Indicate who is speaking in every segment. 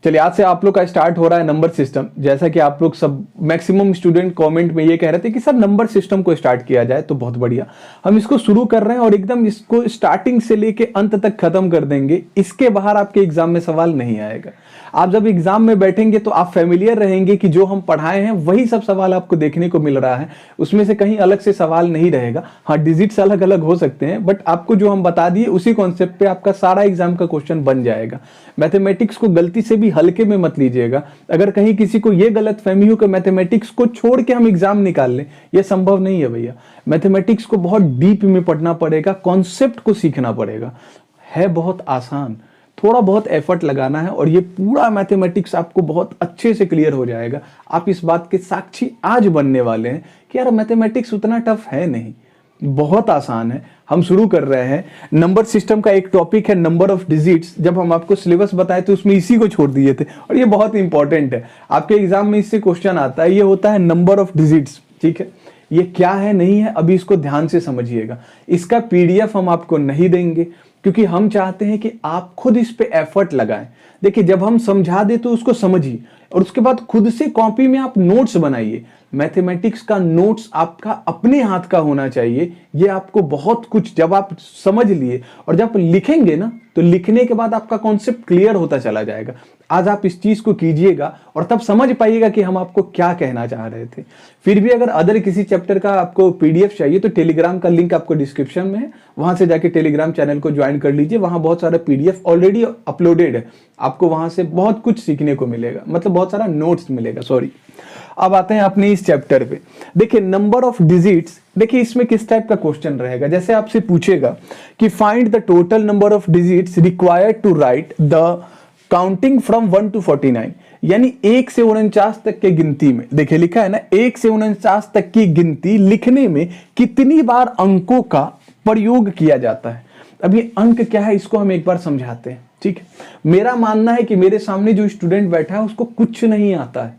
Speaker 1: चलिए आज से आप लोग का स्टार्ट हो रहा है नंबर सिस्टम। जैसा कि आप लोग सब मैक्सिमम स्टूडेंट कमेंट में ये कह रहे थे कि सर नंबर सिस्टम को स्टार्ट किया जाए, तो बहुत बढ़िया, हम इसको शुरू कर रहे हैं और एकदम इसको स्टार्टिंग से लेके अंत तक खत्म कर देंगे। इसके बाहर आपके एग्जाम में सवाल नहीं आएगा। आप जब एग्जाम में बैठेंगे तो आप फेमिलियर रहेंगे कि जो हम पढ़ाए हैं वही सब सवाल आपको देखने को मिल रहा है, उसमें से कहीं अलग से सवाल नहीं रहेगा। हाँ, डिजिट्स अलग अलग हो सकते हैं, बट आपको जो हम बता दिए उसी कॉन्सेप्ट पे आपका सारा एग्जाम का क्वेश्चन बन जाएगा। मैथमेटिक्स को गलती से भी हल्के में मत लीजिएगा। अगर कहीं किसी को ये गलत फहमी हो कि मैथमेटिक्स को छोड़ के हम एग्जाम निकाल लें, ये संभव नहीं है भैया। मैथमेटिक्स को बहुत डीप में पढ़ना पड़ेगा, कॉन्सेप्ट को सीखना पड़ेगा। है बहुत आसान, थोड़ा बहुत एफर्ट लगाना है और ये पूरा मैथमेटिक्स आपको बहुत अच्छे से क्लियर हो जाएगा। आप इस बात के साक्षी आज बनने वाले हैं कि यार मैथमेटिक्स उतना टफ है नहीं, बहुत आसान है। हम शुरू कर रहे हैं। नंबर सिस्टम का एक टॉपिक है नंबर ऑफ डिजिट्स। जब हम आपको सिलेबस बताए तो उसमें इसी को छोड़ दिए थे और ये बहुत इंपॉर्टेंट है, आपके एग्जाम में इससे क्वेश्चन आता है। ये होता है नंबर ऑफ डिजिट्स, ठीक है। ये क्या है नहीं है अभी इसको ध्यान से समझिएगा। इसका पीडीएफ हम आपको नहीं देंगे क्योंकि हम चाहते हैं कि आप खुद इस पे एफर्ट लगाएं। देखिए, जब हम समझा दे तो उसको समझिए और उसके बाद खुद से कॉपी में आप नोट्स बनाइए। मैथमेटिक्स का नोट्स आपका अपने हाथ का होना चाहिए। ये आपको बहुत कुछ, जब आप समझ लिए और जब लिखेंगे ना, तो लिखने के बाद आपका कॉन्सेप्ट क्लियर होता चला जाएगा। आज आप इस चीज को कीजिएगा और तब समझ पाइएगा कि हम आपको क्या कहना चाह रहे थे। फिर भी अगर अदर किसी चैप्टर का आपको पीडीएफ चाहिए तो टेलीग्राम का लिंक आपको डिस्क्रिप्शन में है, वहां से जाके टेलीग्राम चैनल को ज्वाइन कर लीजिए। वहां बहुत सारा पीडीएफ ऑलरेडी अपलोडेड है, आपको वहां से बहुत कुछ सीखने को मिलेगा, मतलब बहुत सारा नोट्स मिलेगा। सॉरी, अब आते हैं अपने इस चैप्टर पे। देखिए, नंबर ऑफ डिजिट्स, देखिए इसमें किस टाइप का क्वेश्चन रहेगा। जैसे आपसे पूछेगा कि find the total number of digits required to write the counting from 1 to 49, यानी 1 से 49 तक के गिनती में। देखिए लिखा है ना, 1 से 49 तक की गिनती लिखने में कितनी बार अंकों का प्रयोग किया जाता है। अब ये अंक क्या है इसको हम एक बार समझाते हैं, ठीक है। मेरा मानना है कि मेरे सामने जो स्टूडेंट बैठा है उसको कुछ नहीं आता है,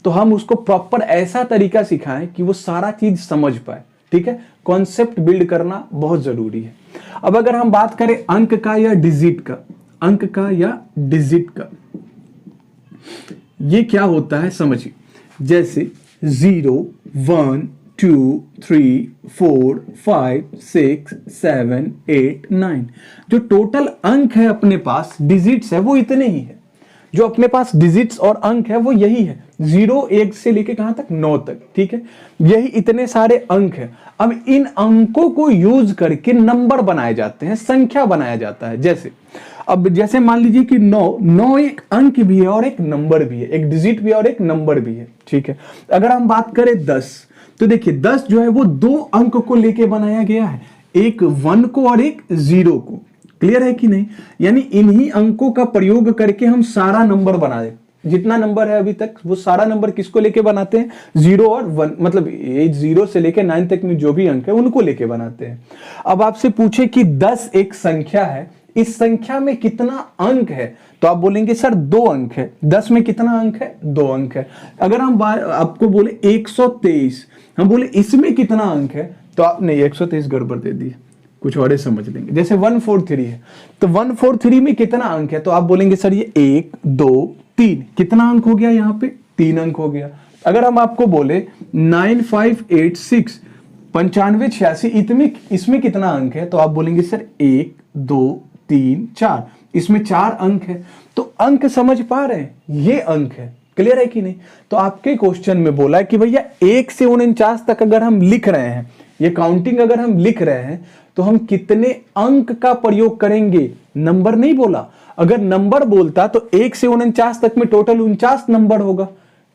Speaker 1: तो हम उसको प्रॉपर ऐसा तरीका सिखाएं कि वो सारा चीज समझ पाए, ठीक है। कॉन्सेप्ट बिल्ड करना बहुत जरूरी है। अब अगर हम बात करें अंक का या डिजिट का, अंक का या डिजिट का, ये क्या होता है समझिए। जैसे 0 1 2 3 4 5 6 7 8 9, जो टोटल अंक है अपने पास, डिजिट्स है वो इतने ही है। जो अपने पास डिजिट्स और अंक है वो यही है, 0 1 से लेके कहां तक, 9 तक, ठीक है। यही इतने सारे अंक है। अब इन अंकों को यूज करके नंबर बनाए जाते हैं, संख्या बनाया जाता है। जैसे अब जैसे मान लीजिए कि 9 एक अंक भी है और एक नंबर भी है, एक डिजिट भी है और एक नंबर भी है, ठीक है। अगर हम बात करें 10, तो देखिए 10 जो है वो 2 अंक को लेके बनाया गया है, एक 1 को और एक 0 को। क्लियर है कि नहीं? यानी इन्हीं अंकों का प्रयोग करके हम सारा नंबर बना दे, जितना नंबर है अभी तक वो सारा नंबर किसको लेके बनाते हैं, 0 और 1, मतलब 0 से लेके 9 तक में जो भी अंक है उनको लेके बनाते हैं। अब आपसे पूछे कि 10 एक संख्या है, इस संख्या में कितना अंक है, तो आप बोलेंगे सर 2 अंक है। 10 में कितना अंक है, 2 अंक है। अगर हम आपको बोले 123, हम बोले इसमें कितना अंक है, तो आप नहीं, 123 गड़बड़ दे दी, कुछ और समझ लेंगे। जैसे 143 है, तो 143 में कितना अंक है, तो आप बोलेंगे सर ये 1 2 3, कितना अंक हो गया, यहाँ पे 3 अंक हो गया। अगर हम आपको बोले 9586 9586, इसमें कितना अंक है, तो आप बोलेंगे सर 1 2 3 4, इसमें 4 अंक है। तो अंक समझ पा रहे हैं, ये अंक है। क्लियर है कि नहीं? तो आपके क्वेश्चन में बोला है कि भैया 1 से 49 तक अगर हम लिख रहे हैं, ये काउंटिंग अगर हम लिख रहे हैं, तो हम कितने अंक का प्रयोग करेंगे। नंबर नहीं बोला, अगर नंबर बोलता तो 1 से 49 तक में टोटल 49 नंबर होगा,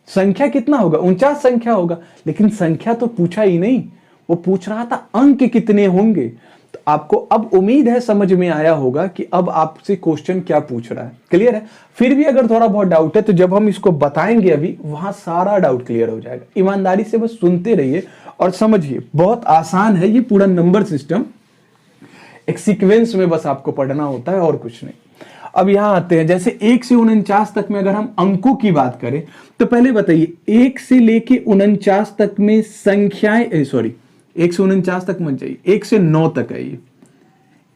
Speaker 1: संख्या कितना होगा, 49 संख्या होगा। लेकिन संख्या तो पूछा ही नहीं, वो पूछ रहा था अंक कितने होंगे। तो आपको अब उम्मीद है समझ में आया होगा कि अब आपसे क्वेश्चन क्या पूछ रहा है। क्लियर है? फिर भी अगर थोड़ा बहुत डाउट है तो जब हम इसको बताएंगे अभी, वहां सारा डाउट क्लियर हो जाएगा। ईमानदारी से बस सुनते रहिए और समझिए, बहुत आसान है ये पूरा नंबर सिस्टम। एक सीक्वेंस में बस आपको पढ़ना होता है और कुछ नहीं। अब यहां आते हैं, जैसे 1 से 49 तक में अगर हम अंकों की बात करें, तो पहले बताइए 1 से लेके 49 तक में संख्याएं, सॉरी 1 से 49 तक मत जाइए, 1 से 9 तक आइए।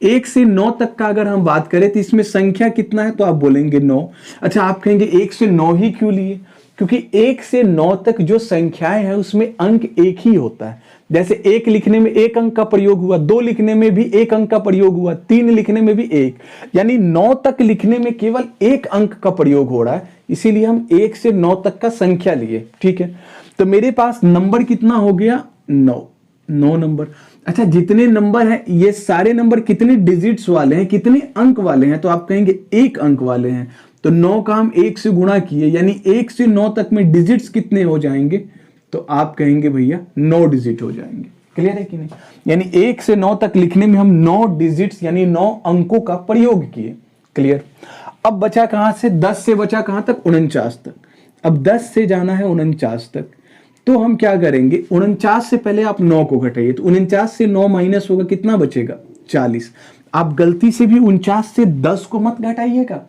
Speaker 1: 1 से 9 तक का अगर हम बात करें तो इसमें संख्या कितना है, तो आप बोलेंगे 9। अच्छा, आप कहेंगे 1 से 9 ही क्यों लिए? क्योंकि 1 से 9 तक जो संख्याएं हैं उसमें अंक एक ही होता है। जैसे 1 लिखने में 1 अंक का प्रयोग हुआ, 2 लिखने में भी 1 अंक का प्रयोग हुआ, 3 लिखने में भी 1, यानी 9 तक लिखने में केवल 1 अंक का प्रयोग हो रहा है, इसीलिए हम 1 से 9 तक का संख्या लिए। ठीक है, तो मेरे पास नंबर कितना हो गया? 9 नंबर। अच्छा, जितने नंबर हैं ये सारे नंबर कितने डिजिट्स वाले हैं, कितने अंक वाले हैं? तो आप कहेंगे 1 अंक वाले हैं। तो 9 का हम 1 से गुणा किए, यानी 1 से 9 तक में डिजिट्स कितने हो जाएंगे? तो आप कहेंगे भैया 9 डिजिट हो जाएंगे। क्लियर है कि नहीं? यानी 1 से 9 तक लिखने में हम 9 डिजिट्स यानी 9 अंकों का प्रयोग किए। क्लियर? अब बचा कहां से? 10 से बचा कहां तक? 49 तक। अब 10 से जाना है 49 तक, तो हम क्या करेंगे? 49 से पहले आप 9 को घटाइए, तो 49 से 9 माइनस होगा, कितना बचेगा? 40। आप गलती से भी 49 से 10 को मत घटाइएगा,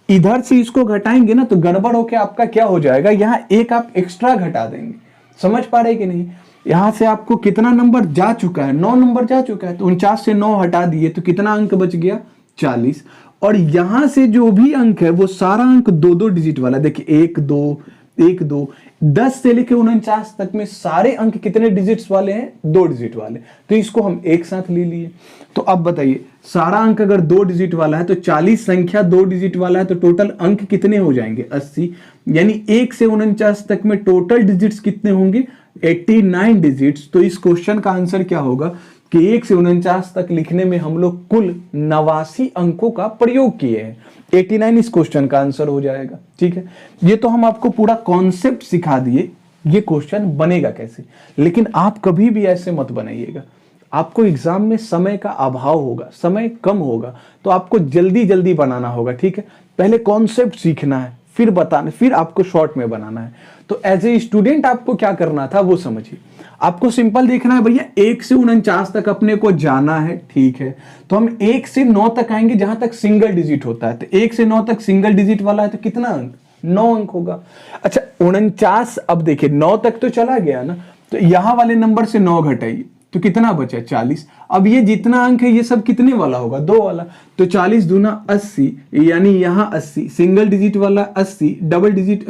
Speaker 1: इधर से इसको घटाएंगे ना तो गड़बड़ होके आपका क्या हो जाएगा, यहां एक आप एक्स्ट्रा घटा देंगे। समझ पा रहे कि नहीं? यहां से आपको कितना नंबर जा चुका है? 9 नंबर जा चुका है, तो 49 से 9 हटा दिए तो कितना अंक बच गया? 40। और यहां से जो भी अंक है वो सारा अंक 2-2 डिजिट वाला। देखिए 1 2 1 2, 10 से लेकर 49 तक में सारे अंक कितने डिजिट्स वाले हैं? 2 डिजिट वाले। तो इसको हम एक साथ ले लिए। तो अब बताइए, सारा अंक अगर 2 डिजिट वाला है तो 40 संख्या 2 डिजिट वाला है, तो टोटल अंक कितने हो जाएंगे? 80। यानी 1 से 49 तक में टोटल डिजिट्स कितने होंगे? 89 डिजिट्स। तो इस क्वेश्चन का आंसर क्या होगा कि 1 से 49 तक लिखने में हम लोग कुल 89 अंकों का प्रयोग किए हैं। 89 इस क्वेश्चन का आंसर हो जाएगा। ठीक है, ये तो हम आपको पूरा कॉन्सेप्ट सिखा दिए, ये क्वेश्चन बनेगा कैसे। लेकिन आप कभी भी ऐसे मत बनाइएगा, आपको एग्जाम में समय का अभाव होगा, समय कम होगा, तो आपको जल्दी जल्दी बनाना होगा। ठीक है, पहले कॉन्सेप्ट सीखना है, फिर बताना, फिर आपको शॉर्ट में बनाना है। तो एज ए स्टूडेंट आपको क्या करना था वो समझिए। आपको सिंपल देखना है भैया, 1 से 49 तक अपने को जाना है। ठीक है, तो हम 1 से 9 तक आएंगे जहां तक सिंगल डिजिट होता है। तो 1 से 9 तक सिंगल डिजिट वाला है तो कितना अंक? 9 अंक होगा। अच्छा 49, अब देखिए 9 तक तो चला गया ना, तो यहां वाले नंबर से 9 घटाइए तो कितना बचा? 40। अब ये जितना अंक है ये सब कितने वाला होगा? 2 वाला। तो 40 दूना 80, यानी यहां 80, सिंगल डिजिट वाला 80, डबल डिजिट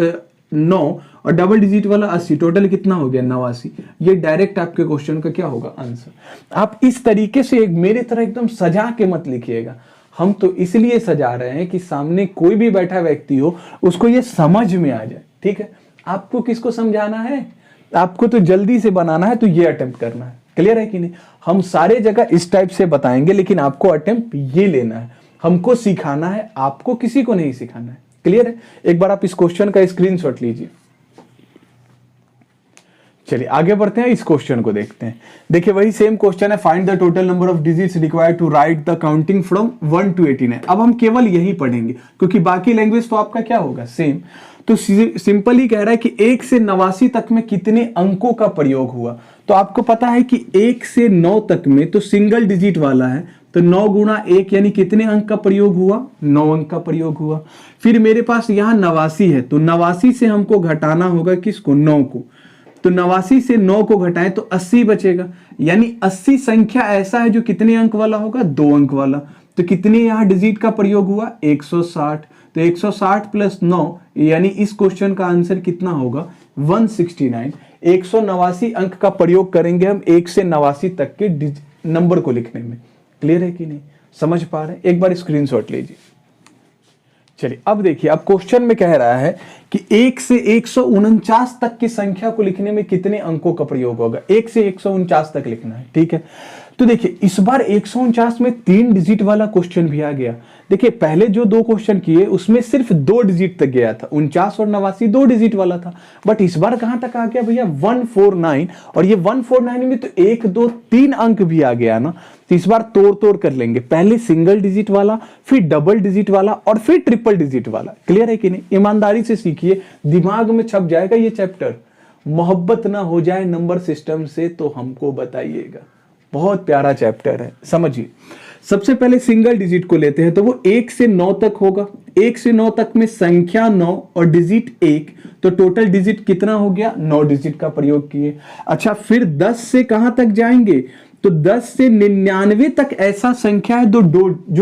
Speaker 1: 9 और डबल डिजिट वाला 80, टोटल कितना हो गया? 89। ये डायरेक्ट आपके क्वेश्चन का क्या होगा? आंसर। आप इस तरीके से एक मेरे तरह एकदम सजा के मत लिखिएगा। हम तो इसलिए सजा रहे हैं कि सामने कोई भी बैठा व्यक्ति हो उसको ये समझ में आ जाए। ठीक है, आपको किसको समझाना है? आपको तो जल्दी से बनाना है, तो ये अटेम्प्ट करना है। क्लियर है कि नहीं? हम सारे जगह इस टाइप से बताएंगे, लेकिन आपको अटेम्प्ट ये लेना है, हमको सिखाना है, आपको किसी को नहीं सिखाना है। क्लियर है? एक बार आप इस क्वेश्चन का स्क्रीनशॉट लीजिए। चलिए आगे बढ़ते हैं, इस क्वेश्चन को देखते हैं। देखिए वही सेम क्वेश्चन है, find the total number of digits required to write the counting from 1 to 89। अब हम केवल यही पढ़ेंगे क्योंकि बाकी लैंग्वेज तो आपका क्या होगा? सेम। तो सिंपली कह रहा है कि 1 से 89 तक में कितने अंकों का प्रयोग हुआ। तो आपको पता है कि 1 से 9 तक में तो सिंगल डिजिट वाला है, तो 9 गुणा 1 यानी कितने अंक का प्रयोग हुआ? 9 अंक का प्रयोग हुआ। फिर मेरे पास यहां 89 है, तो 89 से हमको घटाना होगा किसको? 9 को। तो 89 से 9 को घटाएं तो 80 बचेगा, यानी 80 संख्या ऐसा है जो कितने अंक वाला होगा? 2 अंक वाला। तो कितने यहां डिजिट का प्रयोग हुआ? 160। तो 160 प्लस 9 यानी इस क्वेश्चन का आंसर कितना होगा? 169। 189 अंक का प्रयोग करेंगे हम 1 से 89 तक के नंबर को लिखने में। क्लियर है कि नहीं? समझ पा रहे हैं? एक बार स्क्रीनशॉट लीजिए। चलिए अब देखिए, अब क्वेश्चन में कह रहा है कि 1 से 149 तक की संख्या को लिखने में कितने अंकों का प्रयोग होगा? 1 से 149 तक लिखना है। ठीक है, तो देखिए इस बार 149 में 3 डिजिट वाला क्वेश्चन भी आ गया। देखिए पहले जो 2 क्वेश्चन किए उसमें सिर्फ 2 डिजिट तक गया था, 49 और 89 2 डिजिट वाला था। बट इस बार कहां तक आ गया भैया? 149। और ये 149 में तो 1 2 3 अंक भी आ गया ना। तो इस बार तोड़ तोड़ कर लेंगे, पहले सिंगल डिजिट वाला, फिर डबल डिजिट वाला और फिर ट्रिपल डिजिट वाला। क्लियर है कि नहीं? ईमानदारी से सीखिए, दिमाग में छप जाएगा ये चैप्टर। मोहब्बत ना हो जाए नंबर सिस्टम से तो हमको बताइएगा। बहुत प्यारा चैप्टर है, समझिए। सबसे पहले सिंगल डिजिट को लेते हैं, तो वो 1 से 9 तक होगा। 1 से 9 तक में संख्या 9 और डिजिट 1, तो टोटल डिजिट कितना हो गया? 9 डिजिट का प्रयोग किए। अच्छा फिर 10 से कहां तक जाएंगे? तो 10 से 99 तक ऐसा संख्या है जो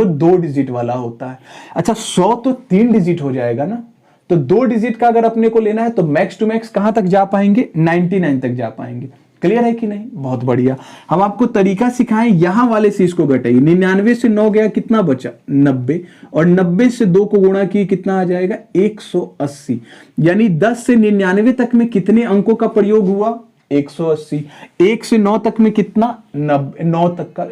Speaker 1: 2 डिजिट वाला होता है। अच्छा 100 तो 3 डिजिट हो जाएगा ना, तो 2 डिजिट का अगर अपने को लेना है तो मैक्स टू मैक्स कहां तक जा पाएंगे, 99 तक जा पाएंगे। क्लियर है कि नहीं? बहुत बढ़िया। हम आपको तरीका सिखाएं, यहां वाले से इसको घटाइए। 99 से 9 गया, कितना बचा 90, और 90 से 2 को गुणा किए कितना आ जाएगा 180। यानी 10 से 99 तक में कितने अंकों का प्रयोग हुआ 180। 1 से 9 तक में कितना 9 तक का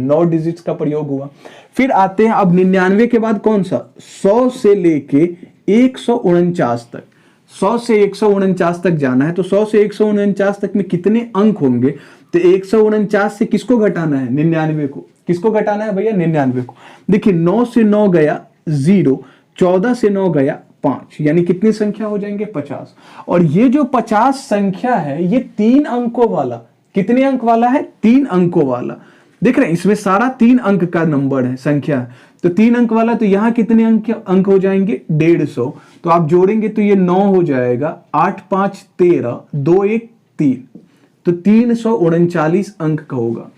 Speaker 1: 9 डिजिट्स का प्रयोग हुआ। फिर आते हैं अब 99 के बाद कौन सा, 100 से लेके 149 तक। 100 से 149 तक जाना है, तो 100 से 149 तक में कितने अंक होंगे, तो 149 से किसको घटाना है 99 को। किसको घटाना है भैया 99 को। देखिए 9 से 9 गया 0, 14 से 9 गया 5, यानी कितनी संख्या हो जाएंगे 50। और ये जो 50 संख्या है ये 3 अंकों वाला, कितने अंक वाला है 3 अंकों वाला। देख रहे हैं इसमें सारा 3 अंक का नंबर है, संख्या है, तो 3 अंक वाला। तो यहां कितने अंक हो जाएंगे 150। तो आप जोड़ेंगे तो ये 9 हो जाएगा, 8 5 13, 2 1 3, तो 339 अंक का होगा।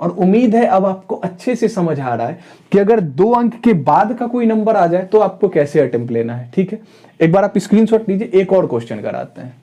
Speaker 1: और उम्मीद है अब आपको अच्छे से समझ आ रहा है कि अगर 2 अंक के बाद का कोई नंबर आ जाए तो आपको कैसे अटेम्प्ट लेना है। ठीक है, एक बार आप स्क्रीनशॉट लीजिए, एक और क्वेश्चन कराते हैं।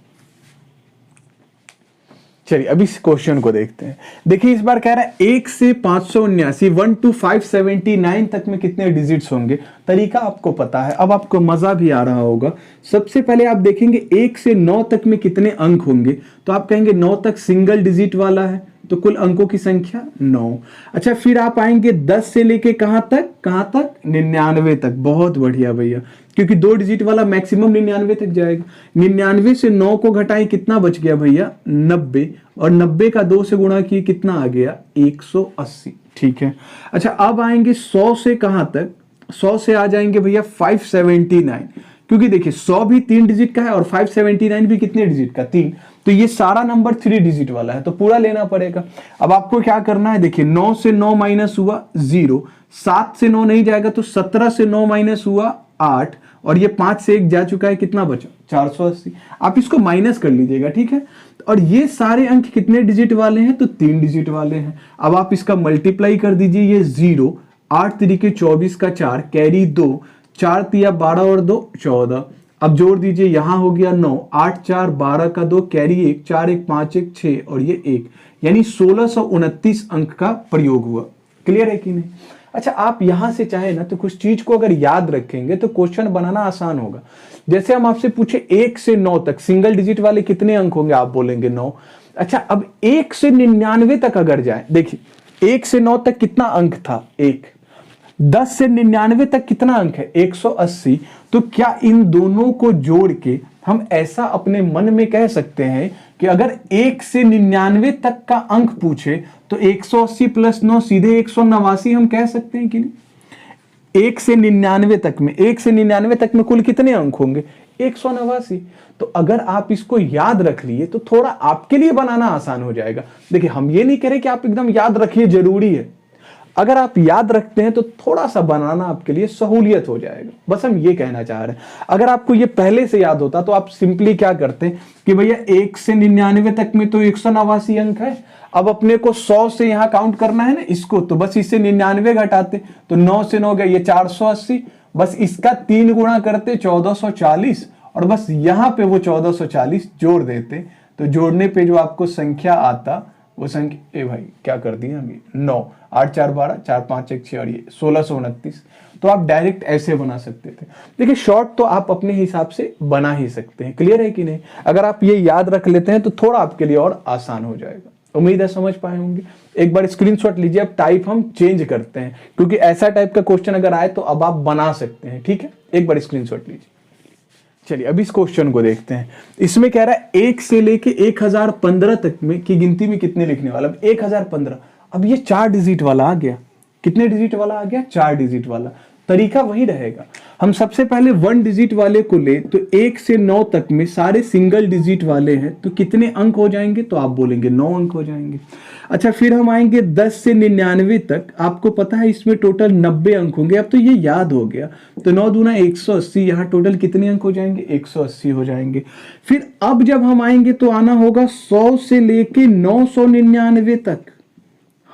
Speaker 1: चलिए अभी इस क्वेश्चन को देखते हैं। देखिए इस बार कह रहा है 1 से 579 1 to 579 तक में कितने डिजिट्स होंगे। तरीका आपको पता है, अब आपको मजा भी आ रहा होगा। सबसे पहले आप देखेंगे 1 से 9 तक में कितने अंक होंगे, तो आप कहेंगे 9 तक सिंगल डिजिट वाला है, तो कुल अंकों की संख्या 9। अच्छा फिर आप आएंगे 10 से लेके कहां तक 99 तक। बहुत बढ़िया भैया, क्योंकि 2 डिजिट वाला मैक्सिमम 99 तक जाएगा। 99 से 9 को घटाएं कितना बच गया भैया 90, और 90 का 2 से गुणा किए कितना आ गया 180। ठीक है, अच्छा अब आएंगे 100 से कहां तक, 100 से आ जाएंगे भैया 579, क्योंकि देखिए 100 भी 3 डिजिट का है और 579 भी कितने डिजिट का 3, तो ये सारा नंबर 3 डिजिट वाला है, तो पूरा लेना पड़ेगा। अब आपको क्या करना है, देखिए 9 से 9 माइनस हुआ 0, 7 से 9 नहीं जाएगा तो 17 से 9 माइनस हुआ 8, और ये 5 से 1 जा चुका है, कितना बचा 480। आप इसको माइनस कर लीजिएगा, ठीक है। और ये सारे अंक कितने डिजिट वाले हैं, तो 3 डिजिट वाले हैं। अब आप इसका मल्टीप्लाई कर दीजिए, ये 0, 8 तरीके 24 का 4, कैरी 2, 4 तिया 12 और 2 14। अब जोड़ दीजिए, यहां हो गया 9, 8 4 12 का 2, कैरी 1, 4 1 5 1 6 और ये 1, यानी 1629 अंक का प्रयोग हुआ। क्लियर है कि नहीं? अच्छा आप यहां से चाहे ना तो कुछ चीज को अगर याद रखेंगे तो क्वेश्चन बनाना आसान होगा। जैसे हम आपसे पूछे 1 से 9 तक सिंगल डिजिट वाले कितने अंक होंगे, आप बोलेंगे 9। अच्छा अब 1 से 99 तक अगर जाए, देखिए 1 से 9 तक कितना अंक था 1, 10 से 99 तक कितना अंक है 180। तो क्या इन दोनों को जोड़ के हम ऐसा अपने मन में कह सकते हैं कि अगर 1 से 99 तक का अंक पूछे तो 180 प्लस 9 सीधे 189 हम कह सकते हैं कि नहीं। 1 से 99 तक में, 1 से 99 तक में कुल कितने अंक होंगे 189। तो अगर आप इसको याद रख लिए तो थोड़ा आपके लिए बनाना आसान हो जाएगा। देखिए हम ये नहीं कह रहे कि आप एकदम याद रखिए, जरूरी है। अगर आप याद रखते हैं तो थोड़ा सा बनाना आपके लिए सहूलियत हो जाएगा, बस हम ये कहना चाह रहे हैं। अगर आपको ये पहले से याद होता तो आप सिंपली क्या करते कि भैया 1 से 99 तक में तो 189 अंक है, अब अपने को 100 से यहां काउंट करना है ना इसको, तो बस इससे 99 घटाते, तो 9 से 9 गया ये 480, बस इसका 3 गुणा करते 1440, और बस यहां पे वो 1440 जोड़ देते। तो जोड़ने पे जो आपको संख्या आता वो संख्या, ए भाई क्या कर दिया हम, 9 8 4 12 4 5 1 6 और ये 1629। तो आप डायरेक्ट ऐसे बना सकते थे। देखिए शॉर्ट तो आप अपने हिसाब से बना ही सकते हैं, क्लियर है कि नहीं। अगर आप ये याद रख लेते हैं तो थोड़ा आपके लिए और आसान हो जाएगा। उम्मीद है समझ पाए होंगे। एक बार स्क्रीनशॉट लीजिए, अब टाइप हम चेंज करते हैं क्योंकि ऐसा टाइप का क्वेश्चन अगर आए तो अब आप बना सकते हैं, ठीक है। एक बार स्क्रीनशॉट लीजिए। चलिए अब इस क्वेश्चन को देखते हैं। इसमें कह रहा है 1 से लेके 1015 तक में की गिनती में कितने लिखने वाला। अब 1015, अब ये 4 डिजिट वाला आ गया। कितने डिजिट वाला आ गया 4 डिजिट वाला। तरीका वही रहेगा, हम सबसे पहले 1 डिजिट वाले को ले तो 1 से 9 तक में सारे सिंगल डिजिट वाले हैं तो कितने अंक हो जाएंगे, तो आप बोलेंगे 9 अंक हो जाएंगे। अच्छा फिर हम आएंगे 10 से 99 तक, आपको पता है इसमें टोटल 90 अंक होंगे। अब तो ये याद हो गया, तो 9 दूना 180, यहाँ टोटल कितने अंक हो जाएंगे 180 हो जाएंगे। फिर अब जब हम आएंगे तो आना होगा 100 से लेके 999 तक।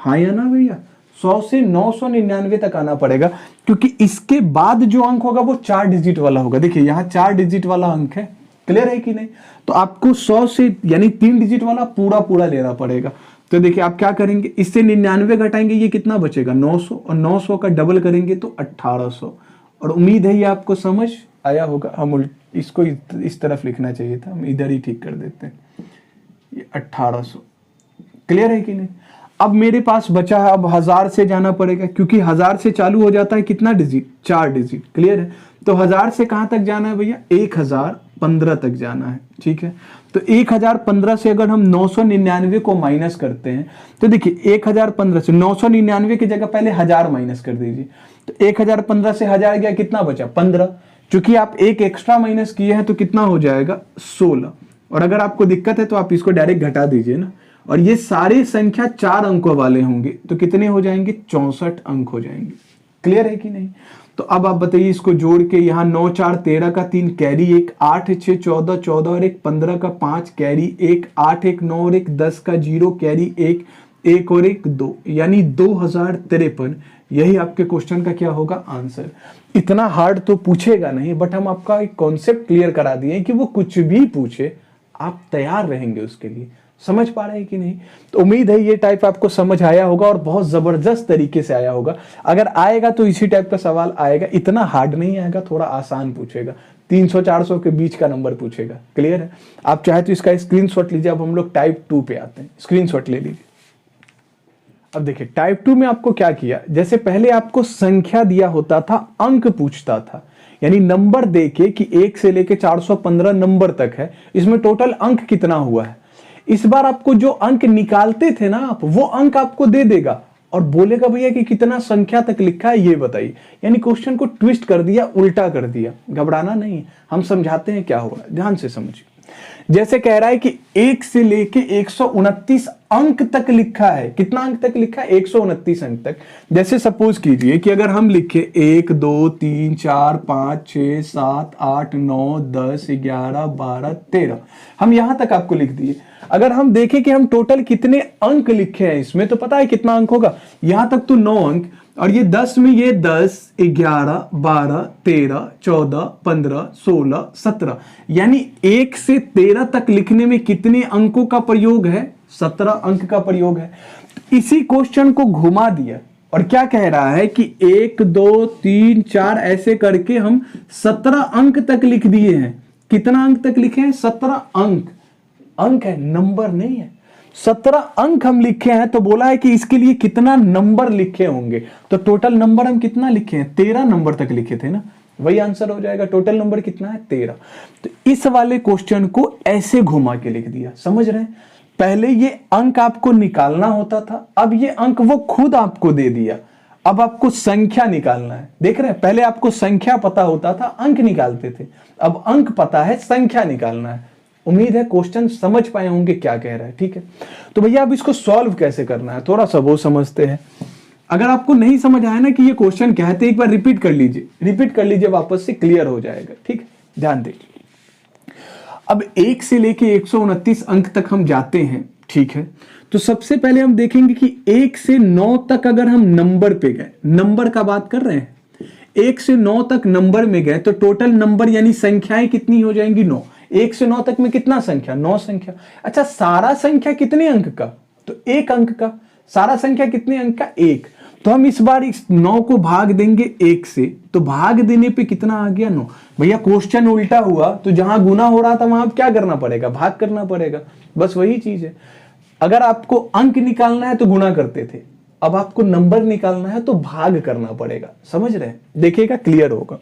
Speaker 1: हाँ या ना भैया, 100 से 999 तक आना पड़ेगा, क्योंकि इसके बाद जो अंक होगा वो 4 डिजिट वाला होगा। देखिए यहाँ 4 डिजिट वाला अंक है, क्लियर है कि नहीं। तो आपको 100 से यानी 3 डिजिट वाला पूरा पूरा लेना पड़ेगा। तो देखिए आप क्या करेंगे, इससे 99 घटाएंगे, ये कितना बचेगा 900, और 900 का डबल करेंगे तो 1800। और उम्मीद है ये आपको समझ आया होगा। हम इसको इस तरफ लिखना चाहिए था, हम इधर ही ठीक कर देते हैं, ये 1800, क्लियर है कि नहीं। अब मेरे पास बचा है, अब 1000 से जाना पड़ेगा, क्योंकि 1000 से चालू हो जाता है कितना डिजिट, 4 डिजिट, क्लियर है। तो 1000 से कहां तक जाना है भैया, 1015 तक जाना है, ठीक है। तो 1015 से अगर हम 999 को माइनस करते हैं तो देखिए 1015 से 999 की जगह पहले 1000 माइनस कर दीजिए। तो 1015 से 1000 गया, कितना बचा 15। चूंकि आप एक एक्स्ट्रा माइनस किए हैं तो कितना हो जाएगा 16। और अगर आपको दिक्कत है तो आप इसको डायरेक्ट घटा दीजिए ना। और ये सारी संख्या 4 अंकों वाले होंगे, तो कितने हो जाएंगे 64 अंक हो जाएंगे, क्लियर है कि नहीं। तो अब आप बताइए इसको जोड़ के, यहाँ 9 4 13 का 3 कैरी 1, 8 6 14 14 और 1 15 का 5 कैरी 1, 8 1 9 और 1 10 का 0 कैरी 1, 1 और 1 2, यानी 2053। यही आपके क्वेश्चन का क्या होगा आंसर। इतना हार्ड तो पूछेगा नहीं, बट हम आपका एक कॉन्सेप्ट क्लियर करा दिए कि वो कुछ भी पूछे आप तैयार रहेंगे उसके लिए। समझ पा रहे हैं कि नहीं। तो उम्मीद है ये टाइप आपको समझ आया होगा और बहुत जबरदस्त तरीके से आया होगा। अगर आएगा तो इसी टाइप का सवाल आएगा, इतना हार्ड नहीं आएगा, थोड़ा आसान पूछेगा, 300-400 के बीच का नंबर पूछेगा, क्लियर है। आप चाहे तो इसका स्क्रीनशॉट लीजिए। अब हम लोग टाइप 2 पे आते हैं, स्क्रीनशॉट ले लीजिए। अब देखिए टाइप 2 में आपको क्या किया, जैसे पहले आपको संख्या दिया होता था, अंक पूछता था, यानी नंबर देके कि 1 से लेके 415 नंबर तक है, इसमें टोटल अंक कितना हुआ है। इस बार आपको जो अंक निकालते थे ना आप, वो अंक आपको दे देगा और बोलेगा भैया कि कितना संख्या तक लिखा है ये बताइए। यानी क्वेश्चन को ट्विस्ट कर दिया, उल्टा कर दिया। घबराना नहीं, हम समझाते हैं क्या होगा, ध्यान से समझिए। जैसे कह रहा है कि 1 से लेके 129 अंक तक लिखा है। कितना अंक तक लिखा है 129 अंक तक। जैसे सपोज कीजिए कि अगर हम लिखे 1 2 3 4 5 6 7 8 9 10 11 12 13, हम यहां तक आपको लिख दिए। अगर हम देखें कि हम टोटल कितने अंक लिखे हैं इसमें, तो पता है कितना अंक होगा, यहां तक तो 9 अंक, और ये 10 में ये 10 11 12 13 14 15 16 17, यानी 1 से 13 तक लिखने में कितने अंकों का प्रयोग है, 17 अंक का प्रयोग है। इसी क्वेश्चन को घुमा दिया और क्या कह रहा है कि 1 2 3 4 ऐसे करके हम 17 अंक तक लिख दिए हैं। कितना अंक तक लिखे हैं 17 अंक। अंक है, नंबर नहीं है। 17 अंक हम लिखे हैं, तो बोला है कि इसके लिए कितना नंबर लिखे होंगे। तो टोटल नंबर हम कितना लिखे हैं, 13 नंबर तक लिखे थे ना, वही आंसर हो जाएगा। टोटल नंबर कितना है 13। तो इस वाले क्वेश्चन को ऐसे घुमा के लिख दिया, समझ रहे हैं। पहले ये अंक आपको निकालना होता था, अब ये अंक वो खुद आपको दे दिया। अब आपको संख्या निकालना है। देख रहे हैं, पहले आपको संख्या पता होता था, अंक निकालते थे, अब अंक पता है, संख्या निकालना है। उम्मीद है क्वेश्चन समझ पाए होंगे क्या कह रहा है, ठीक है। तो भैया अब इसको सॉल्व कैसे करना है, थोड़ा सा वो समझते हैं। अगर आपको नहीं समझ आया ना कि ये क्वेश्चन क्या है, तो एक बार रिपीट कर लीजिए वापस से, क्लियर हो जाएगा, ठीक है। ध्यान दीजिए। अब 1 से लेके 129 अंक तक हम जाते हैं, ठीक है। तो सबसे पहले हम देखेंगे कि 1 से 9 तक अगर हम नंबर पे गए, नंबर का बात कर रहे हैं, 1 से 9 तक नंबर में गए तो टोटल नंबर यानी संख्याएं कितनी हो जाएंगी 9। 1 से 9 तक में कितना संख्या, 9 संख्या। अच्छा, सारा संख्या कितने अंक का, तो 1 अंक का। सारा संख्या कितने अंक का, 1। तो हम इस बार इस 9 को भाग देंगे 1 से, तो भाग देने पे कितना आ गया 9। भैया क्वेश्चन उल्टा हुआ, तो जहां गुना हो रहा था वहां क्या करना पड़ेगा, भाग करना पड़ेगा, बस वही चीज है। अगर आपको अंक निकालना है तो गुना करते थे, अब आपको नंबर निकालना है तो भाग करना पड़ेगा, समझ रहे हैं। देखिएगा क्लियर होगा।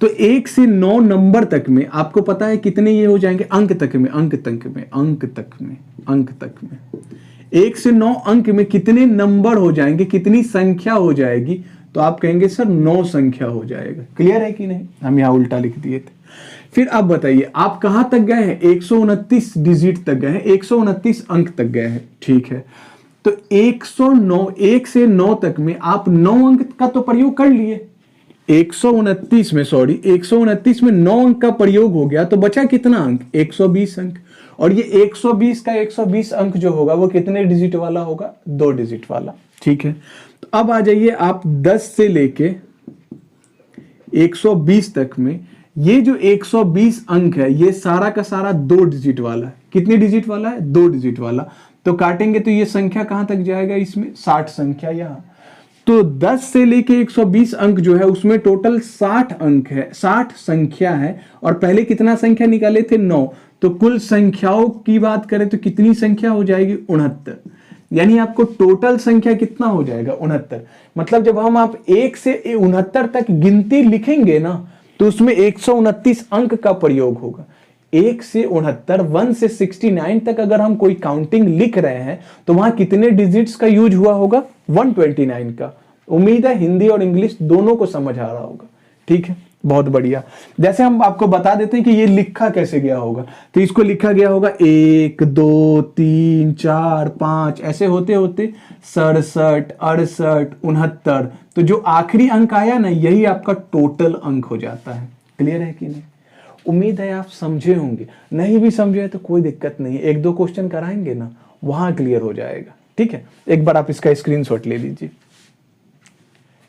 Speaker 1: तो 1 से 9 नंबर तक में आपको पता है कितने ये हो जाएंगे, अंक तक में 1 से 9 अंक में कितने नंबर हो जाएंगे, कितनी संख्या हो जाएगी, तो आप कहेंगे सर 9 संख्या हो जाएगा। क्लियर है कि नहीं, हम यहां उल्टा लिख दिए थे। फिर आप बताइए आप कहां तक गए हैं, 129 डिजिट तक गए हैं, 129 अंक तक गए हैं, ठीक है। तो 109, 1 से 9 तक में आप 9 अंक का तो प्रयोग कर लिए, 129 में 9 अंक का प्रयोग हो गया, तो बचा कितना अंक, 120 अंक। और ये 120 का 120 अंक जो होगा वो कितने डिजिट वाला होगा, 2 डिजिट वाला। ठीक है, तो अब आ जाइए आप 10 से लेके 120 तक में। ये जो 120 अंक है ये सारा का सारा 2 डिजिट वाला है। कितने डिजिट वाला है? 2 डिजिट वाला। तो काटेंगे तो ये संख्या कहां तक जाएगा? इसमें 60 संख्या यहां। तो 10 से लेके 120 अंक जो है उसमें टोटल 60 अंक है, 60 संख्या है। और पहले कितना संख्या निकाले थे? 9। तो कुल संख्याओं की बात करें तो कितनी संख्या हो जाएगी? 69। यानी आपको टोटल संख्या कितना हो जाएगा? 69। मतलब जब हम आप 1 से 69 तक गिनती लिखेंगे ना तो उसमें 129 अंक का प्रयोग होगा। 1 से 69, 1 से 69 तक अगर हम कोई काउंटिंग लिख रहे हैं तो वहां कितने डिजिट्स का यूज हुआ होगा? 129 का। उम्मीद है हिंदी और इंग्लिश दोनों को समझ आ रहा होगा। ठीक है, बहुत बढ़िया। जैसे हम आपको बता देते हैं कि ये लिखा कैसे गया होगा, तो इसको लिखा गया होगा 1 2 3 4 5 ऐसे होते होते 67 68 69। तो जो आखिरी अंक आया ना यही आपका टोटल अंक हो जाता है। क्लियर है कि नहीं? उम्मीद है आप समझे होंगे। नहीं भी समझे तो कोई दिक्कत नहीं, 1-2 क्वेश्चन कराएंगे ना वहां क्लियर हो जाएगा। ठीक है, एक बार आप इसका स्क्रीनशॉट ले लीजिए।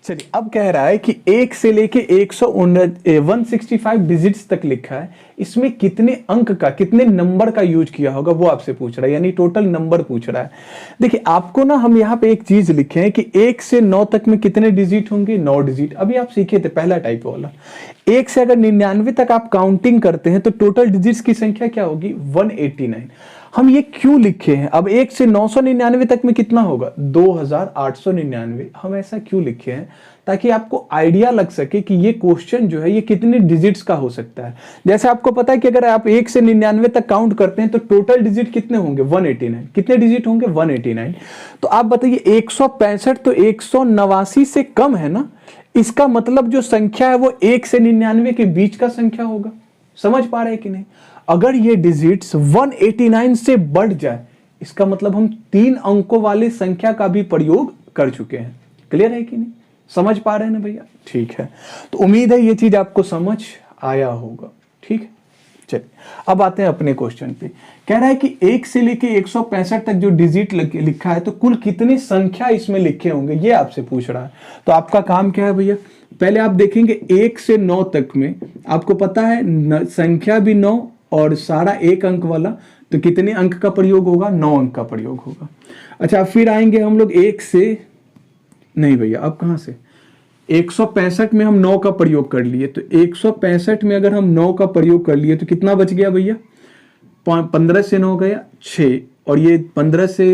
Speaker 1: चलिए, अब कह रहा है कि 1 से लेके 165 डिजिट्स तक लिखा है, इसमें कितने अंक का, कितने नंबर का यूज किया होगा वो आपसे पूछ रहा है, यानी टोटल नंबर पूछ रहा है। देखिए आपको ना हम यहाँ पे एक चीज लिखे हैं कि 1 से 9 तक में कितने डिजिट होंगे? 9 डिजिट। अभी आप सीखे थे पहला टाइप वाला। 1 से अगर 99 तक आप काउंटिंग करते हैं तो टोटल डिजिट्स की संख्या क्या होगी? 189। हम ये क्यों लिखे हैं? अब 1 से 999 तक में कितना होगा? 2899। हम ऐसा क्यों लिखे हैं? ताकि आपको आइडिया लग सके कि ये क्वेश्चन जो है ये कितने डिजिट्स का हो सकता है। जैसे आपको पता है कि अगर आप 1 से 99 तक काउंट करते हैं तो टोटल डिजिट कितने होंगे? 189। कितने डिजिट होंगे? 189। तो आप बताइए 165 तो 189 से कम है ना, इसका मतलब जो संख्या है वो 1 से 99 के बीच का संख्या होगा। समझ पा रहे हैं कि नहीं? अगर ये डिजिट्स 189 से बढ़ जाए इसका मतलब हम 3 अंकों वाले संख्या का भी प्रयोग कर चुके हैं। क्लियर है कि नहीं? समझ पा रहे हैं ना भैया? ठीक है, तो उम्मीद है ये चीज आपको समझ आया होगा। ठीक है, चलिए अब आते हैं अपने क्वेश्चन पे। कह रहा है कि 1 से लेके 165 तक जो डिजिट लिखा है तो कुल कितनी संख्या इसमें लिखे होंगे ये आपसे पूछ रहा है। तो आपका काम क्या है भैया? पहले आप देखेंगे 1 से 9 तक में आपको पता है संख्या भी 9 और सारा 1 अंक वाला, तो कितने अंक का प्रयोग होगा? 9 अंक का प्रयोग होगा। अच्छा, फिर आएंगे हम लोग 1 से, नहीं भैया अब कहां से, 165 में हम 9 का प्रयोग कर लिए, तो 165 में अगर हम 9 का प्रयोग कर लिए तो कितना बच गया भैया? 15 से 9 गया 6, और ये 15 से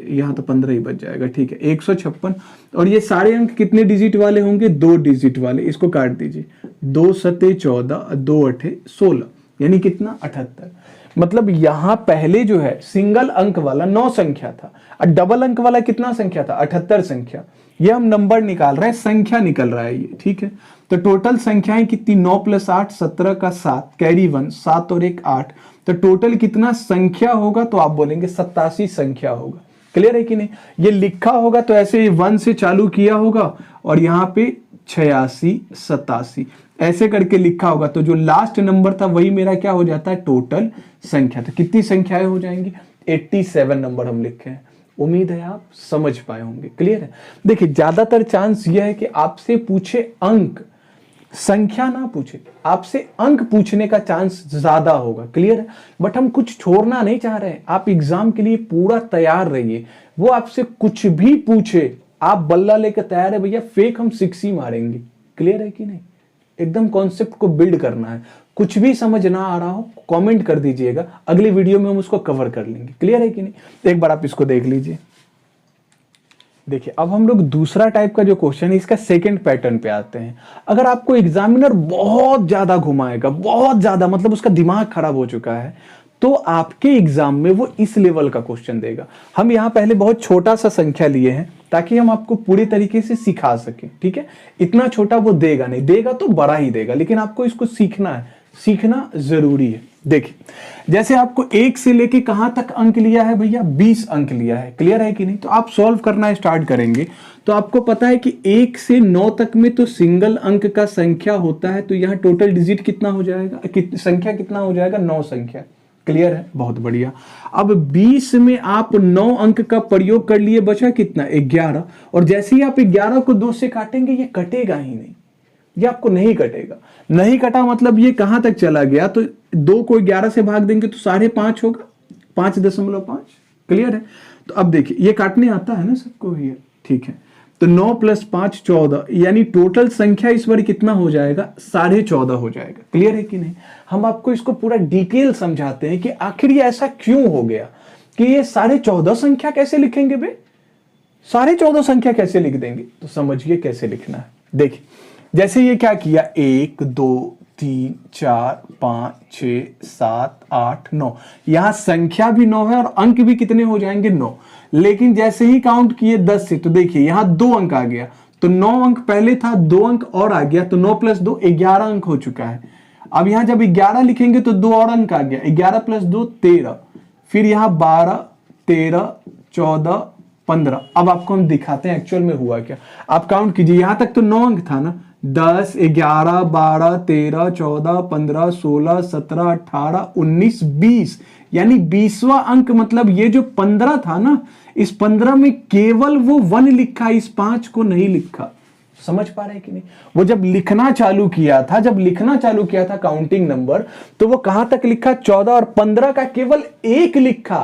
Speaker 1: यहाँ तो 15 ही बच जाएगा। ठीक है, 156। और ये सारे अंक कितने डिजिट वाले होंगे? 2 डिजिट वाले। इसको काट दीजिए, 2 सते 14, 2 अठे 16, यानी कितना? 78। मतलब यहां पहले जो है सिंगल अंक वाला 9 संख्या था और डबल अंक वाला कितना संख्या था? 78 संख्या। ये हम नंबर निकाल रहे हैं, संख्या निकल रहा है ये। ठीक है, तो टोटल संख्याएं कितनी? 9 + 8 17 का 7, कैरी 1, 7 और 1 8। तो टोटल कितना संख्या होगा? तो आप बोलेंगे 87 संख्या होगा। क्लियर है कि नहीं? ये लिखा होगा तो ऐसे 1 से चालू किया होगा और यहाँ पे 86 87 ऐसे करके लिखा होगा, तो जो लास्ट नंबर था वही मेरा क्या हो जाता है? टोटल संख्या। तो कितनी संख्याएं हो जाएंगी? 87 नंबर हम लिखे हैं। उम्मीद है आप समझ पाए होंगे। क्लियर है? देखिए ज्यादातर चांस यह है कि आपसे पूछे अंक, संख्या ना पूछे, आपसे अंक पूछने का चांस ज्यादा होगा। क्लियर है? बट हम कुछ छोड़ना नहीं चाह रहे हैं, आप एग्जाम के लिए पूरा तैयार रहिए। वो आपसे कुछ भी पूछे आप बल्ला लेकर तैयार है भैया, फेक हम 6 ही मारेंगे। क्लियर है कि नहीं? एकदम कॉन्सेप्ट को बिल्ड करना है। कुछ भी समझ ना आ रहा हो कमेंट कर दीजिएगा, अगली वीडियो में हम उसको कवर कर लेंगे। क्लियर है कि नहीं? एक बार आप इसको देख लीजिए। देखिए अब हम लोग दूसरा टाइप का जो क्वेश्चन है इसका सेकंड पैटर्न पे आते हैं। अगर आपको एग्जामिनर बहुत ज्यादा घुमाएगा, बहुत ज्यादा मतलब उसका दिमाग खराब हो चुका है, तो आपके एग्जाम में वो इस लेवल का क्वेश्चन देगा। हम यहाँ पहले बहुत छोटा सा संख्या लिए हैं ताकि हम आपको पूरी तरीके से सिखा सकें। ठीक है, इतना छोटा वो देगा नहीं, देगा तो बड़ा ही देगा, लेकिन आपको इसको सीखना है, सीखना जरूरी है। देखिए जैसे आपको 1 से लेके कहां तक अंक लिया है भैया? 20 अंक लिया है। क्लियर है कि नहीं? तो आप सॉल्व करना स्टार्ट करेंगे तो आपको पता है कि 1 से 9 तक में तो सिंगल अंक का संख्या होता है, तो यहाँ टोटल डिजिट कितना हो जाएगा, संख्या कितना हो जाएगा? 9 संख्या। क्लियर है, बहुत बढ़िया। अब 20 में आप 9 अंक का प्रयोग कर लिए, बचा कितना 11, और जैसे ही आप 11 को 2 से काटेंगे ये कटेगा ही नहीं, ये आपको नहीं कटेगा। नहीं कटा मतलब ये कहां तक चला गया, तो 2 को 11 से भाग देंगे तो 5.5 होगा, 5.5। क्लियर है। तो अब देखिए ये काटने आता है ना सबको, ये ठीक है। तो 9 + 5 14, यानी टोटल संख्या इस बार कितना हो जाएगा, 14.5 हो जाएगा। क्लियर है कि नहीं। हम आपको इसको पूरा डिटेल समझाते हैं कि आखिर ये ऐसा क्यों हो गया कि ये 14.5 संख्या कैसे लिखेंगे बे, 14.5 संख्या कैसे लिख देंगे, तो समझिए कैसे लिखना है। देखिए जैसे ये क्या किया, 1 2 3 4 5 6 7 8 9, यहां संख्या भी 9 है और अंक भी कितने हो जाएंगे 9। लेकिन जैसे ही काउंट किए 10 से, तो देखिए यहां 2 अंक आ गया, तो 9 अंक पहले था, 2 अंक और आ गया, तो 9 + 2 11 अंक हो चुका है। अब यहां जब 11 लिखेंगे तो 2 और अंक आ गया, 11 + 2 13, फिर यहां 12 13 14 15। अब आपको हम दिखाते हैं एक्चुअल में हुआ क्या। आप काउंट कीजिए, यहां तक तो 9 अंक था ना, 10 11 12 13 14 15 16 17 18 19 20, यानी 20वां अंक, मतलब ये जो 15 था ना, इस 15 में केवल वो 1 लिखा, इस 5 को नहीं लिखा। समझ पा रहे हैं कि नहीं। वो जब लिखना चालू किया था, काउंटिंग नंबर, तो वो कहां तक लिखा, 14, और 15 का केवल 1 लिखा,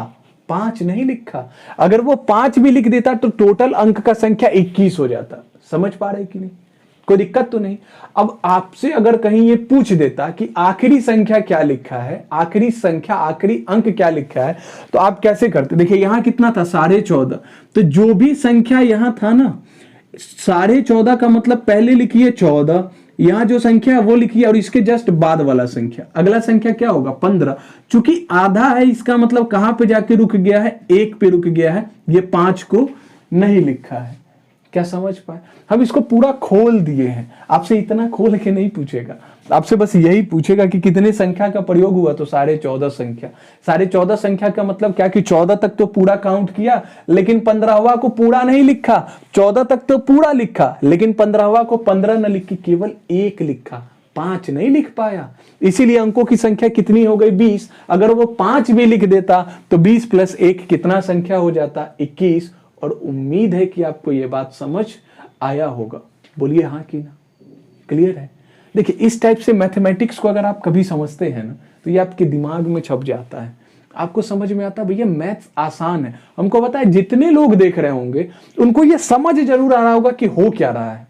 Speaker 1: 5 नहीं लिखा। अगर वो 5 भी लिख देता तो टोटल अंक का संख्या 21 हो जाता। समझ पा रहे हैं कि नहीं, कोई दिक्कत तो नहीं। अब आपसे अगर कहीं ये पूछ देता कि आखिरी संख्या क्या लिखा है, आखिरी संख्या, आखिरी अंक क्या लिखा है, तो आप कैसे करते। देखिए यहां कितना था, 14.5, तो जो भी संख्या यहां था ना, 14.5 का मतलब पहले लिखिए 14, यहां जो संख्या है वो लिखिए, और इसके जस्ट बाद वाला संख्या, अगला संख्या क्या होगा 15। चूंकि आधा है, इसका मतलब कहां पे जाके रुक गया है, 1 पे रुक गया है, ये 5 को नहीं लिखा है। क्या समझ पाए। हम इसको पूरा खोल दिए हैं, आपसे इतना खोल के नहीं पूछेगा, आपसे बस यही पूछेगा कि कितने संख्या का प्रयोग हुआ, तो 14.5 संख्या। 14.5 संख्या का मतलब क्या कि 14 तक तो पूरा काउंट किया, लेकिन 15वां को पूरा नहीं लिखा। 14 तक तो पूरा लिखा, लेकिन 15वां को 15 न लिख के केवल 1 लिखा, 5 नहीं लिख पाया। इसीलिए अंकों की संख्या कितनी हो गई, 20। अगर वो 5 भी लिख देता तो 20 + 1 कितना संख्या हो जाता, 21। और उम्मीद है कि आपको यह बात समझ आया होगा, बोलिए हाँ कि ना। क्लियर है। देखिए इस टाइप से मैथमेटिक्स को अगर आप कभी समझते हैं ना, तो ये आपके दिमाग में छप जाता है, आपको समझ में आता है भैया मैथ्स आसान है। हमको पता है जितने लोग देख रहे होंगे उनको ये समझ जरूर आ रहा होगा कि हो क्या रहा है,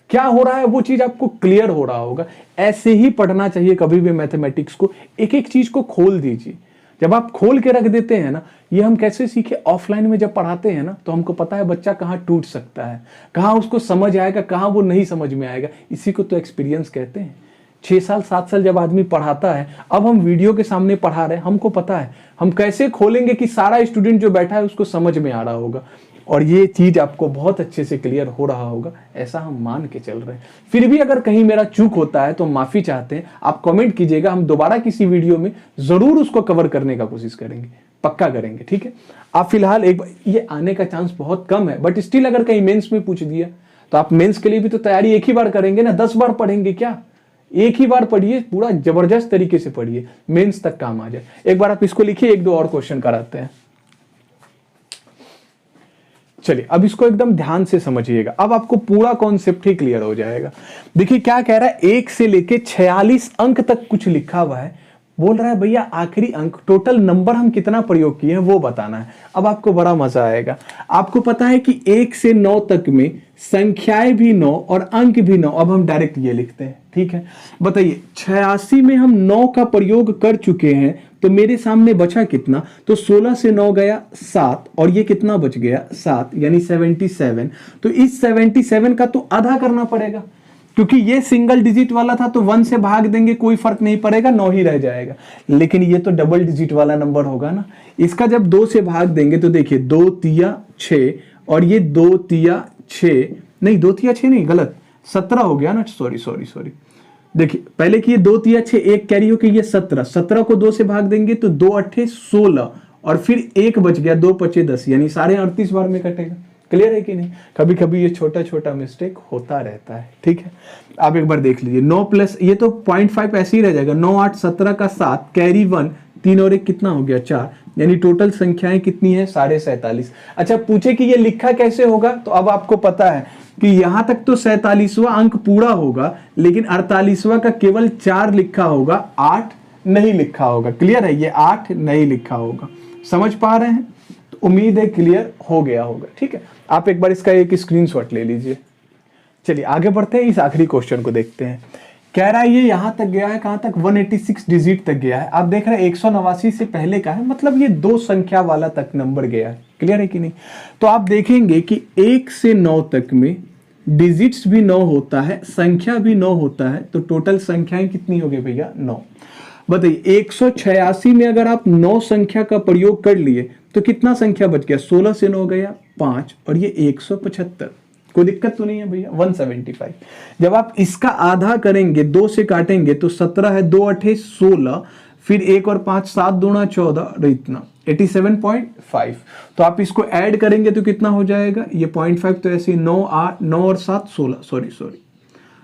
Speaker 1: क्या हो रहा है, वो चीज आपको क्लियर हो रहा होगा। ऐसे ही पढ़ना चाहिए कभी भी मैथमेटिक्स को, एक एक चीज को खोल दीजिए। जब आप खोल के रख देते हैं ना, ये हम कैसे सीखे, ऑफलाइन में जब पढ़ाते हैं ना, तो हमको पता है बच्चा कहाँ टूट सकता है, कहाँ उसको समझ आएगा, कहाँ वो नहीं समझ में आएगा। इसी को तो एक्सपीरियंस कहते हैं। 6 साल 7 साल जब आदमी पढ़ाता है, अब हम वीडियो के सामने पढ़ा रहे हैं, हमको पता है हम कैसे खोलेंगे कि सारा स्टूडेंट जो बैठा है उसको समझ में आ रहा होगा, और ये चीज आपको बहुत अच्छे से क्लियर हो रहा होगा, ऐसा हम मान के चल रहे हैं। फिर भी अगर कहीं मेरा चूक होता है तो माफी चाहते हैं, आप कमेंट कीजिएगा, हम दोबारा किसी वीडियो में जरूर उसको कवर करने का कोशिश करेंगे, पक्का करेंगे, ठीक है। आप फिलहाल एक, ये आने का चांस बहुत कम है, बट स्टिल अगर कहीं मेंस में पूछ दिया तो आप मेंस के लिए भी तो तैयारी एक ही बार करेंगे ना, 10 बार पढ़ेंगे क्या, एक ही बार पढ़िए, पूरा जबरदस्त तरीके से पढ़िए, मेंस तक काम आ जाए। एक बार आप इसको लिखिए, 1-2 और क्वेश्चन कराते हैं। चलिए अब इसको एकदम ध्यान से समझिएगा, अब आपको पूरा कॉन्सेप्ट ही क्लियर हो जाएगा। देखिए क्या कह रहा है, 1 से लेके 46 अंक तक कुछ लिखा हुआ है, बोल रहा है भैया आखिरी अंक, टोटल नंबर हम कितना प्रयोग किए हैं वो बताना है। अब आपको बड़ा मजा आएगा। आपको पता है कि 1 से 9 तक में संख्याएं भी 9 और अंक भी 9। अब हम डायरेक्ट ये लिखते हैं, ठीक है। बताइए 86 में हम 9 का प्रयोग कर चुके हैं, तो मेरे सामने बचा कितना, तो 16 से 9 गया 7, और ये कितना बच गया 7, यानी 77। तो इस 77 का तो आधा करना पड़ेगा, क्योंकि ये सिंगल डिजिट वाला था तो 1 से भाग देंगे कोई फर्क नहीं पड़ेगा, 9 ही रह जाएगा। लेकिन ये तो डबल डिजिट वाला नंबर होगा ना, इसका जब 2 से भाग देंगे तो देखिए 2 तिया 6, और ये 2 तिया 6, नहीं 2 तिया 6 नहीं, गलत, 17 हो गया ना, सॉरी। देखिए पहले कि ये 2 तिया 6, एक कैरी होके ये 17 को 2 से भाग देंगे तो 2 8 16, और फिर 1 बच गया, 2 5 10, यानी 38 बार में कटेगा। क्लियर है कि नहीं। कभी कभी ये छोटा छोटा मिस्टेक होता रहता है, ठीक है। आप एक बार देख लीजिए, 9 प्लस ये तो 0.5 ऐसे ही रह जाएगा, 9 8 17 का 7 कैरी 1, 3 और 1 कितना हो गया 4, यानी टोटल संख्याएं कितनी है 47.5। अच्छा पूछे कि ये लिखा कैसे होगा, तो अब आपको पता है कि यहां तक तो 47वां अंक पूरा होगा, लेकिन 48वां का केवल 4 लिखा होगा, 8 नहीं लिखा होगा। क्लियर है, ये 8 नहीं लिखा होगा। समझ पा रहे हैं? तो उम्मीद है क्लियर हो गया होगा। ठीक है, आप एक बार इसका एक स्क्रीनशॉट ले लीजिए। चलिए आगे बढ़ते हैं, इस आखिरी क्वेश्चन को देखते हैं। कह रहा है ये यहां तक गया है, कहां तक 186 डिजिट तक गया है। आप देख रहे हैं 189 से पहले का है, मतलब ये 2 संख्या वाला तक नंबर गया है। क्लियर है कि नहीं? तो आप देखेंगे कि 1 से 9 तक में डिजिट्स भी 9 होता है, संख्या भी 9 होता है, तो टोटल संख्याएं कितनी हो गई भैया 9। बताइए 186 में अगर आप 9 संख्या का प्रयोग कर लिए तो कितना संख्या बच गया, 16 से 9 गया 5, और ये 175। कोई दिक्कत तो नहीं है भैया, 175। जब आप इसका आधा करेंगे, 2 से काटेंगे तो 17 है, 2 8 16, फिर 1 और 5 7 दूना 14, और इतना 87.5। तो आप इसको ऐड करेंगे तो कितना हो जाएगा, ये 0.5 तो ऐसे 9 और 7 16, सॉरी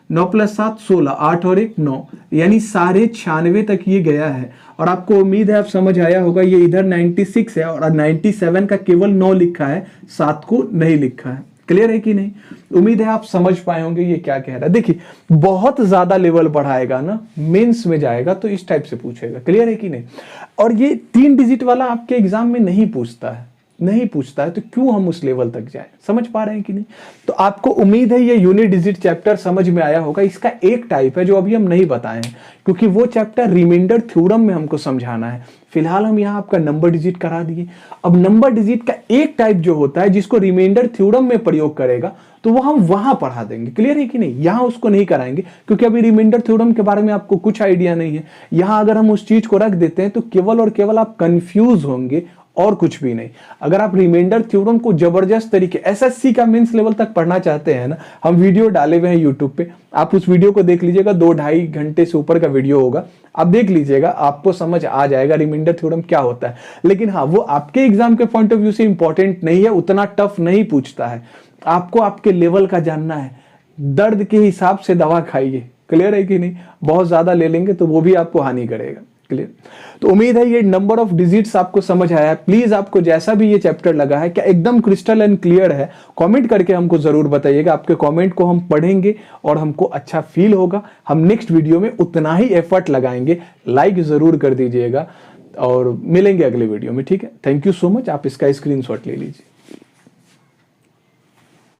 Speaker 1: 9 + 7 16, 8 और 1 9, यानी 96.5 तक ये गया है। और आपको उम्मीद है आप समझ आया होगा, ये इधर 96 है और 97 का केवल 9 लिखा है, 7 को नहीं लिखा है। क्लियर है कि नहीं? उम्मीद है आप समझ पाए होंगे ये क्या कह रहा है। देखिए बहुत ज्यादा लेवल बढ़ाएगा ना, मेंस में जाएगा तो इस टाइप से पूछेगा। क्लियर है कि नहीं? और ये 3 डिजिट वाला आपके एग्जाम में नहीं पूछता है, तो क्यों हम उस लेवल तक जाए? समझ पा रहे हैं कि नहीं? तो आपको उम्मीद है ये यूनिट डिजिट चैप्टर समझ में आया होगा। इसका एक टाइप है जो अभी हम नहीं बताए हैं, क्योंकि वो चैप्टर रिमाइंडर थ्योरम में हमको समझाना है। फिलहाल हम यहाँ आपका नंबर डिजिट करा दिए। अब नंबर डिजिट का एक टाइप जो होता है जिसको रिमाइंडर थ्योरम में प्रयोग करेगा, तो वो हम वहां पढ़ा देंगे। क्लियर है कि नहीं? यहां उसको नहीं कराएंगे, क्योंकि अभी रिमाइंडर थ्योरम के बारे में आपको कुछ आइडिया नहीं है। यहां अगर हम उस चीज को रख देते हैं तो केवल और केवल आप कंफ्यूज होंगे और कुछ भी नहीं। अगर आप रिमाइंडर थ्योरम को जबरदस्त तरीके एसएससी का मेंस लेवल तक पढ़ना चाहते हैं ना, हम वीडियो डाले हुए हैं यूट्यूब पे, आप उस वीडियो को देख लीजिएगा। 2-2.5 घंटे से ऊपर का वीडियो होगा, आप देख लीजिएगा, आपको समझ आ जाएगा रिमाइंडर थ्योरम क्या होता है। लेकिन हाँ, वो आपके एग्जाम के पॉइंट ऑफ व्यू से इंपॉर्टेंट नहीं है, उतना टफ नहीं पूछता है। आपको आपके लेवल का जानना है, दर्द के हिसाब से दवा खाइए। क्लियर है कि नहीं? बहुत ज्यादा ले लेंगे तो वो भी आपको हानि करेगा। क्लियर? तो उम्मीद है ये नंबर ऑफ डिजिट्स आपको समझ आया है। प्लीज आपको जैसा भी ये चैप्टर लगा है, क्या एकदम क्रिस्टल एंड क्लियर है, कमेंट करके हमको जरूर बताइएगा। आपके कमेंट को हम पढ़ेंगे और हमको अच्छा फील होगा। हम नेक्स्ट वीडियो में उतना ही एफर्ट लगाएंगे। लाइक जरूर कर दीजिएगा और मिलेंगे अगले वीडियो में। ठीक है, थैंक यू सो मच। आप इसका स्क्रीनशॉट ले लीजिए।